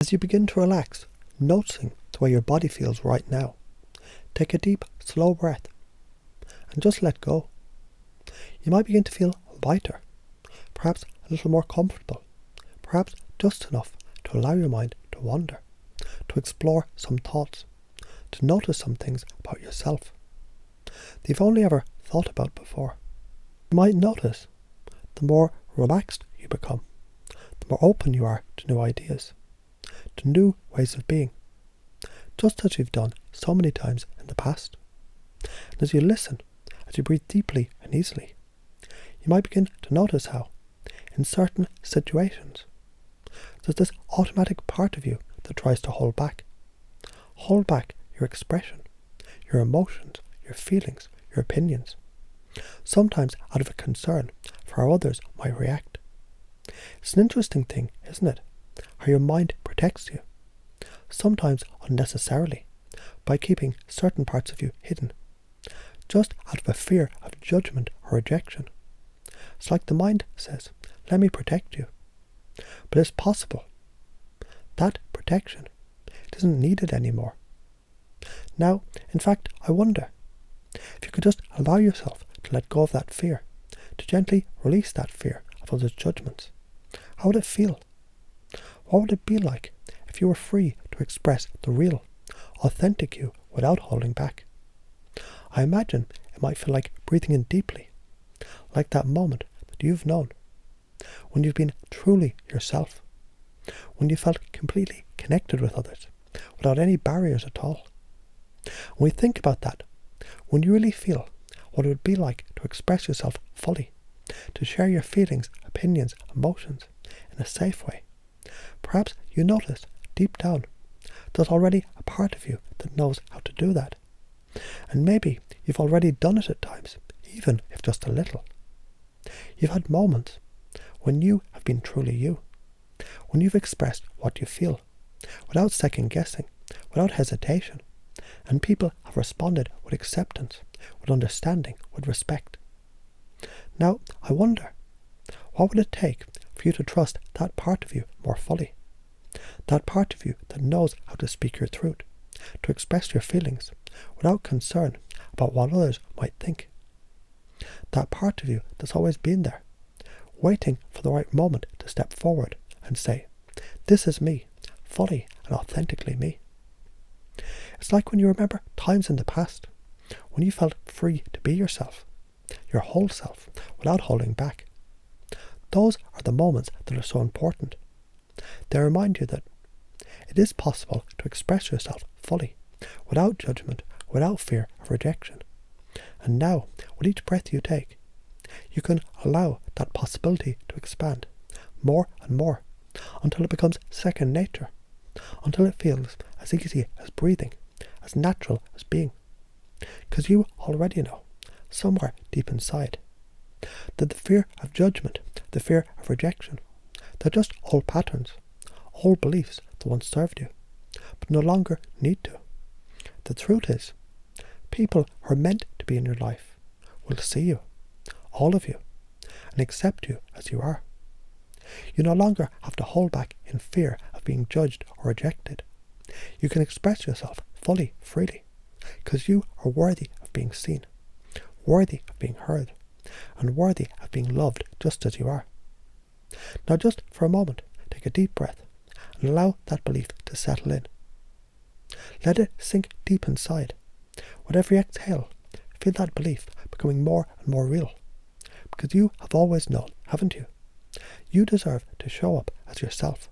As you begin to relax, noticing the way your body feels right now, take a deep, slow breath and just let go. You might begin to feel lighter, perhaps a little more comfortable, perhaps just enough to allow your mind to wander, to explore some thoughts, to notice some things about yourself that you've only ever thought about before. You might notice the more relaxed you become, the more open you are to new ideas, to new ways of being, just as you've done so many times in the past. And as you listen, as you breathe deeply and easily, you might begin to notice how, in certain situations, there's this automatic part of you that tries to hold back your expression, your emotions, your feelings, your opinions, sometimes out of a concern for how others might react. It's an interesting thing, isn't it, how your mind protects you, sometimes unnecessarily, by keeping certain parts of you hidden, just out of a fear of judgment or rejection. It's like the mind says, let me protect you. But it's possible that protection isn't needed anymore. Now, in fact, I wonder if you could just allow yourself to let go of that fear, to gently release that fear of others' judgments. How would it feel? What would it be like if you were free to express the real, authentic you without holding back? I imagine it might feel like breathing in deeply, like that moment that you've known, when you've been truly yourself, when you felt completely connected with others, without any barriers at all. When we think about that, when you really feel what it would be like to express yourself fully, to share your feelings, opinions, emotions in a safe way, perhaps you notice deep down there's already a part of you that knows how to do that. And maybe you've already done it at times, even if just a little. You've had moments when you have been truly you, when you've expressed what you feel, without second guessing, without hesitation, and people have responded with acceptance, with understanding, with respect. Now, I wonder, what would it take for you to trust that part of you more fully? That part of you that knows how to speak your truth, to express your feelings, without concern about what others might think. That part of you that's always been there, waiting for the right moment to step forward and say, this is me, fully and authentically me. It's like when you remember times in the past, when you felt free to be yourself, your whole self, without holding back. Those are the moments that are so important. They remind you that it is possible to express yourself fully, without judgment, without fear of rejection. And now, with each breath you take, you can allow that possibility to expand more and more, until it becomes second nature, until it feels as easy as breathing, as natural as being. Because you already know, somewhere deep inside, that the fear of judgment, the fear of rejection, they're just old patterns, old beliefs that once served you, but no longer need to. The truth is, people who are meant to be in your life will see you, all of you, and accept you as you are. You no longer have to hold back in fear of being judged or rejected. You can express yourself fully, freely, because you are worthy of being seen, worthy of being heard, and worthy of being loved just as you are. Now just for a moment, take a deep breath and allow that belief to settle in. Let it sink deep inside. With every exhale, feel that belief becoming more and more real. Because you have always known, haven't you? You deserve to show up as yourself,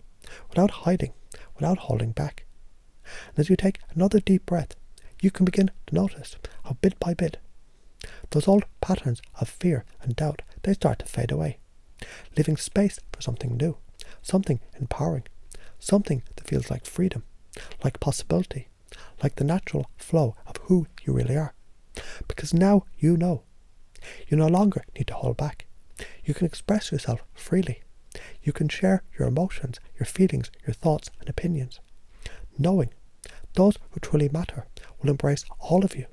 without hiding, without holding back. And as you take another deep breath, you can begin to notice how bit by bit, those old patterns of fear and doubt, they start to fade away, leaving space for something new, something empowering, something that feels like freedom, like possibility, like the natural flow of who you really are. Because now you know. You no longer need to hold back. You can express yourself freely. You can share your emotions, your feelings, your thoughts and opinions, knowing those who truly matter will embrace all of you,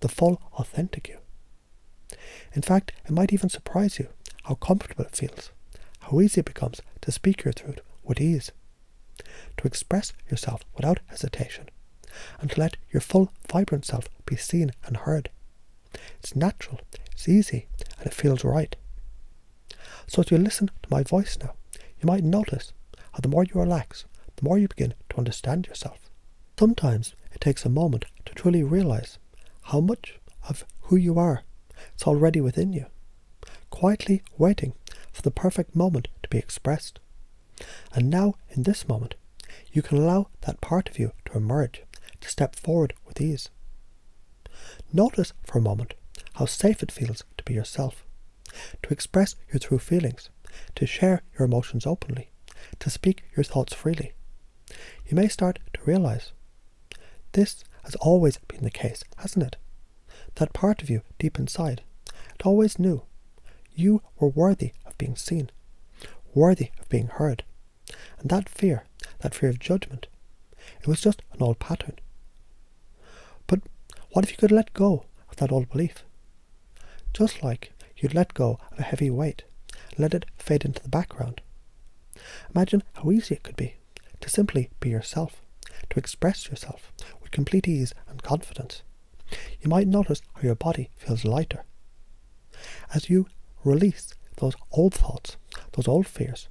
the full, authentic you. In fact, it might even surprise you how comfortable it feels, how easy it becomes to speak your truth with ease. to express yourself without hesitation, and to let your full, vibrant self be seen and heard. It's natural, it's easy, and it feels right. So as you listen to my voice now, you might notice how the more you relax, the more you begin to understand yourself. Sometimes it takes a moment to truly realize how much of who you are is already within you, quietly waiting for the perfect moment to be expressed. And now, in this moment, you can allow that part of you to emerge, to step forward with ease. Notice for a moment how safe it feels to be yourself, to express your true feelings, to share your emotions openly, to speak your thoughts freely. You may start to realize this has always been the case, hasn't it? That part of you deep inside, it always knew you were worthy of being seen, worthy of being heard. And that fear of judgment, it was just an old pattern. But what if you could let go of that old belief? Just like you'd let go of a heavy weight and let it fade into the background. Imagine how easy it could be to simply be yourself, to express yourself with complete ease and confidence. You might notice how your body feels lighter. As you release those old thoughts, those old fears,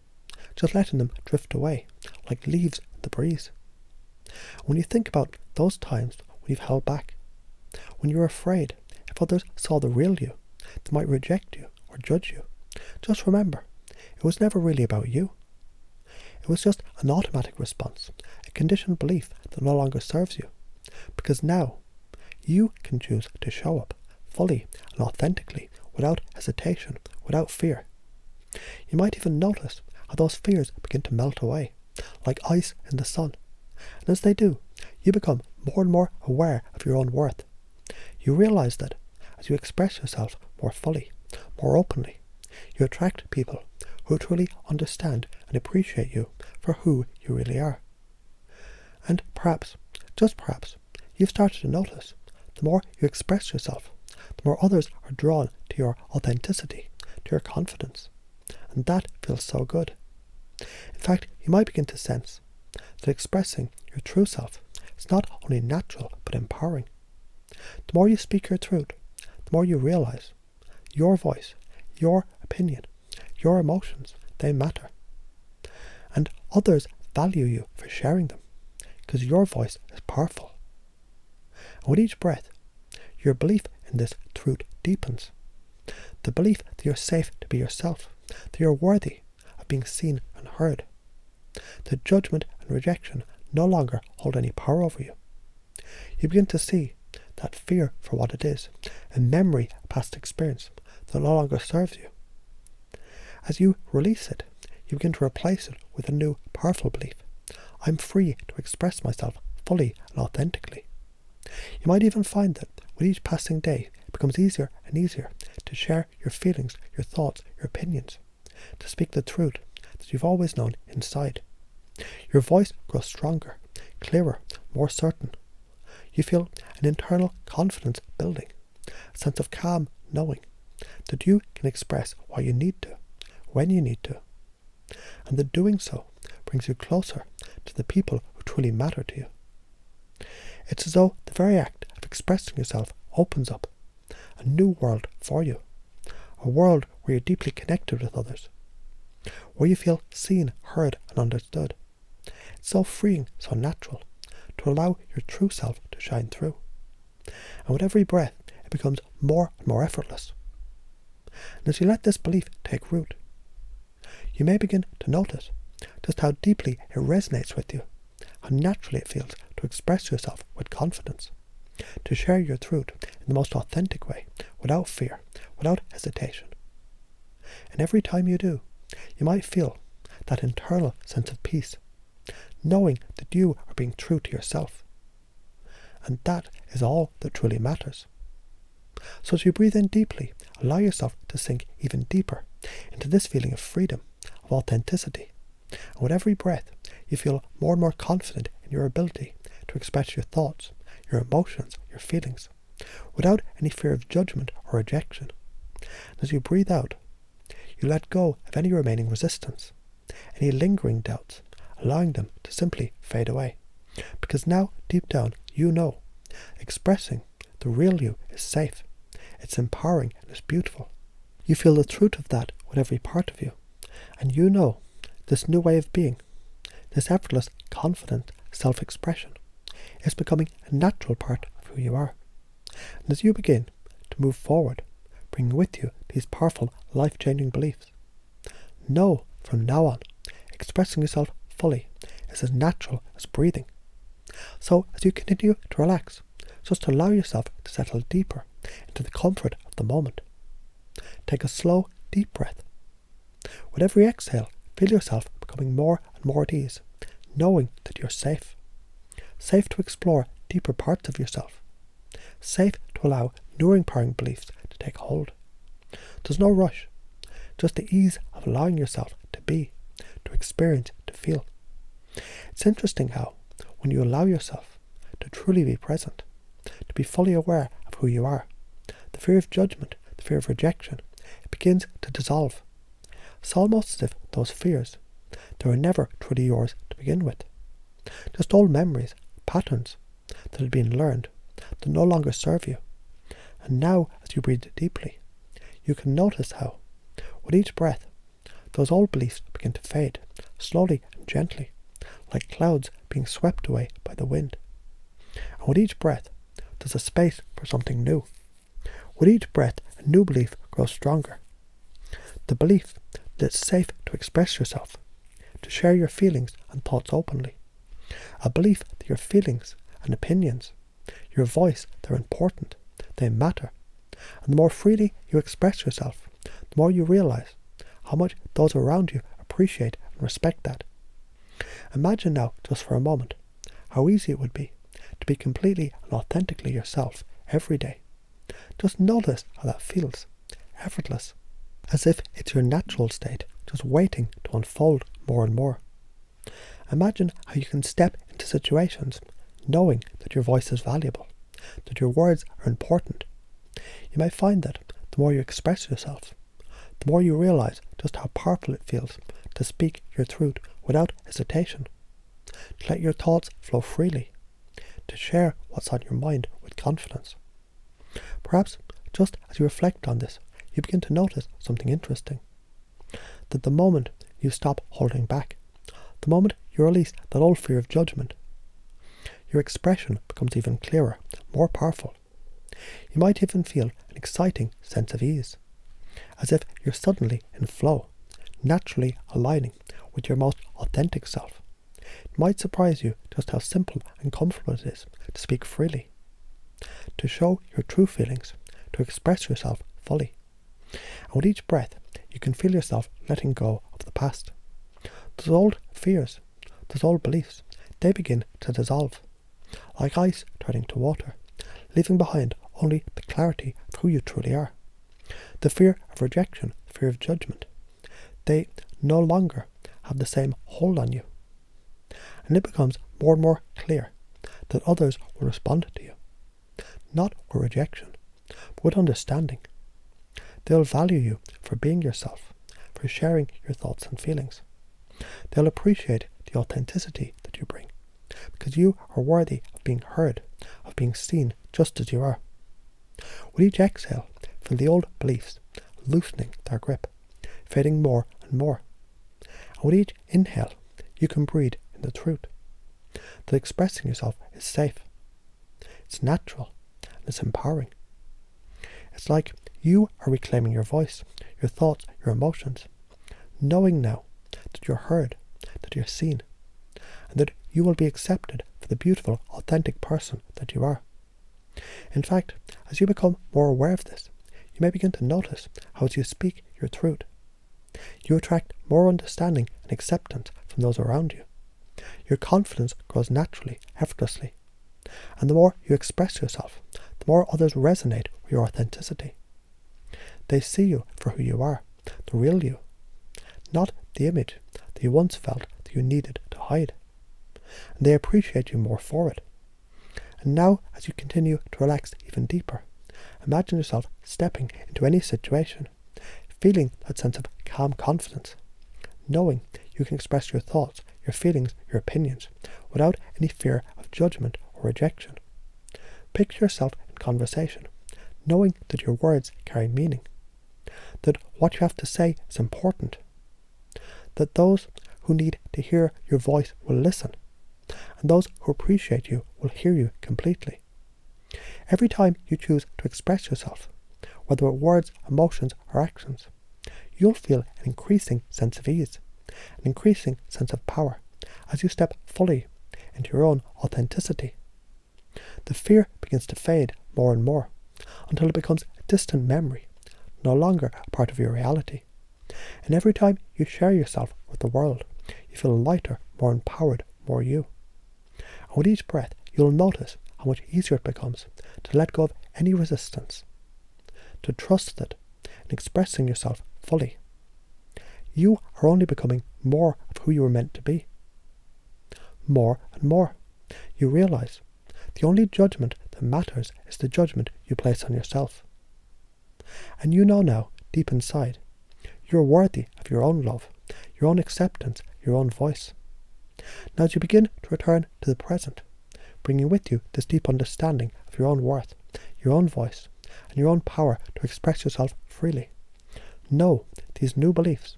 just letting them drift away like leaves in the breeze. When you think about those times when you've held back, when you're afraid if others saw the real you, they might reject you or judge you, just remember, it was never really about you. It was just an automatic response, a conditioned belief that no longer serves you, because now you can choose to show up fully and authentically, without hesitation, without fear. You might even notice how those fears begin to melt away, like ice in the sun. And as they do, you become more and more aware of your own worth. You realize that as you express yourself more fully, more openly, you attract people who truly understand and appreciate you for who you really are. And perhaps, just perhaps, you've started to notice the more you express yourself, the more others are drawn to your authenticity, to your confidence. And that feels so good. In fact, you might begin to sense that expressing your true self is not only natural but empowering. The more you speak your truth, the more you realize your voice, your opinion, your emotions, they matter. And others value you for sharing them, because your voice is powerful. And with each breath, your belief in this truth deepens. The belief that you're safe to be yourself, that you're worthy of being seen and heard. That judgment and rejection no longer hold any power over you. You begin to see that fear for what it is, a memory of past experience that no longer serves you. As you release it, you begin to replace it with a new, powerful belief. I'm free to express myself fully and authentically. You might even find that with each passing day, it becomes easier and easier to share your feelings, your thoughts, your opinions, to speak the truth that you've always known inside. Your voice grows stronger, clearer, more certain. You feel an internal confidence building, a sense of calm knowing that you can express what you need to, when you need to, and that doing so brings you closer to the people who truly matter to you. It's as though the very act of expressing yourself opens up a new world for you, a world where you're deeply connected with others, where you feel seen, heard, and understood. It's so freeing, so natural, to allow your true self to shine through. And with every breath, it becomes more and more effortless. And as you let this belief take root, you may begin to notice just how deeply it resonates with you, how naturally it feels to express yourself with confidence, to share your truth in the most authentic way, without fear, without hesitation. And every time you do, you might feel that internal sense of peace, knowing that you are being true to yourself. And that is all that truly matters. So as you breathe in deeply, allow yourself to sink even deeper into this feeling of freedom, of authenticity. And with every breath, you feel more and more confident in your ability to express your thoughts, your emotions, your feelings, without any fear of judgment or rejection. And as you breathe out, you let go of any remaining resistance, any lingering doubts, allowing them to simply fade away. Because now, deep down, you know, expressing the real you is safe. It's empowering and it's beautiful. You feel the truth of that with every part of you. And you know this new way of being, this effortless, confident self-expression, is becoming a natural part of who you are. And as you begin to move forward, bring with you these powerful, life-changing beliefs, know from now on, expressing yourself fully is as natural as breathing. So as you continue to relax, just allow yourself to settle deeper into the comfort of the moment. Take a slow, deep breath. With every exhale, feel yourself becoming more and more at ease, knowing that you're safe. Safe to explore deeper parts of yourself. Safe to allow new empowering beliefs to take hold. There's no rush, just the ease of allowing yourself to be, to experience, to feel. It's interesting how, when you allow yourself to truly be present, to be fully aware of who you are, the fear of judgment, the fear of rejection, it begins to dissolve. It's almost as if those fears, they were never truly yours to begin with. Just old memories, patterns that had been learned, that no longer serve you. And now, as you breathe deeply, you can notice how, with each breath, those old beliefs begin to fade, slowly and gently, like clouds being swept away by the wind. And with each breath, there's a space for something new. With each breath, a new belief grows stronger. The belief that it's safe to express yourself, to share your feelings and thoughts openly. A belief that your feelings and opinions, your voice, they're important, they matter. And the more freely you express yourself, the more you realize how much those around you appreciate and respect that. Imagine now, just for a moment, how easy it would be to be completely and authentically yourself every day. Just notice how that feels, effortless, as if it's your natural state, just waiting to unfold more and more. Imagine how you can step into situations knowing that your voice is valuable, that your words are important. You may find that the more you express yourself, the more you realize just how powerful it feels to speak your truth without hesitation, to let your thoughts flow freely, to share what's on your mind with confidence. Perhaps just as you reflect on this, you begin to notice something interesting. That the moment you stop holding back, the moment you release that old fear of judgment, your expression becomes even clearer, more powerful. You might even feel an exciting sense of ease, as if you're suddenly in flow, naturally aligning with your most authentic self. It might surprise you just how simple and comfortable it is to speak freely, to show your true feelings, to express yourself fully. And with each breath, you can feel yourself letting go of the past. Those old fears, those old beliefs, they begin to dissolve, like ice turning to water, leaving behind only the clarity of who you truly are. The fear of rejection, the fear of judgment, they no longer have the same hold on you. And it becomes more and more clear that others will respond to you, not with rejection, but with understanding. They'll value you for being yourself, for sharing your thoughts and feelings. They'll appreciate the authenticity that you bring, because you are worthy of being heard, of being seen just as you are. With each exhale, feel the old beliefs loosening their grip, fading more and more. And with each inhale, you can breathe in the truth, that expressing yourself is safe, it's natural, and it's empowering. It's like you are reclaiming your voice, your thoughts, your emotions, knowing now that you're heard, that you're seen, and that you will be accepted for the beautiful, authentic person that you are. In fact, as you become more aware of this, you may begin to notice how as you speak your truth, you attract more understanding and acceptance from those around you. Your confidence grows naturally, effortlessly, and the more you express yourself, the more others resonate with your authenticity. They see you for who you are, the real you, not the image that you once felt that you needed to hide. And they appreciate you more for it. And now, as you continue to relax even deeper, imagine yourself stepping into any situation, feeling that sense of calm confidence, knowing you can express your thoughts, your feelings, your opinions, without any fear of judgment or rejection. Picture yourself in conversation, knowing that your words carry meaning, that what you have to say is important, that those who need to hear your voice will listen, and those who appreciate you will hear you completely. Every time you choose to express yourself, whether with words, emotions, or actions, you'll feel an increasing sense of ease, an increasing sense of power, as you step fully into your own authenticity. The fear begins to fade more and more, until it becomes a distant memory, no longer a part of your reality. And every time you share yourself with the world, you feel lighter, more empowered, more you. And with each breath, you'll notice how much easier it becomes to let go of any resistance, to trust it, and expressing yourself fully. You are only becoming more of who you were meant to be. More and more, you realize the only judgment that matters is the judgment you place on yourself. And you know now, deep inside, you're worthy of your own love, your own acceptance, your own voice. Now as you begin to return to the present, bringing with you this deep understanding of your own worth, your own voice, and your own power to express yourself freely, know these new beliefs.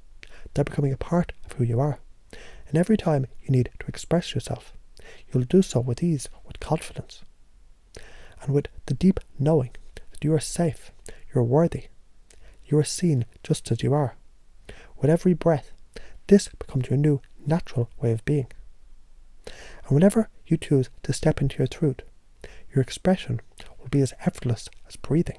They're becoming a part of who you are. And every time you need to express yourself, you'll do so with ease, with confidence, and with the deep knowing that you are safe, you're worthy, you are seen just as you are. With every breath, this becomes your new natural way of being. And whenever you choose to step into your truth, your expression will be as effortless as breathing.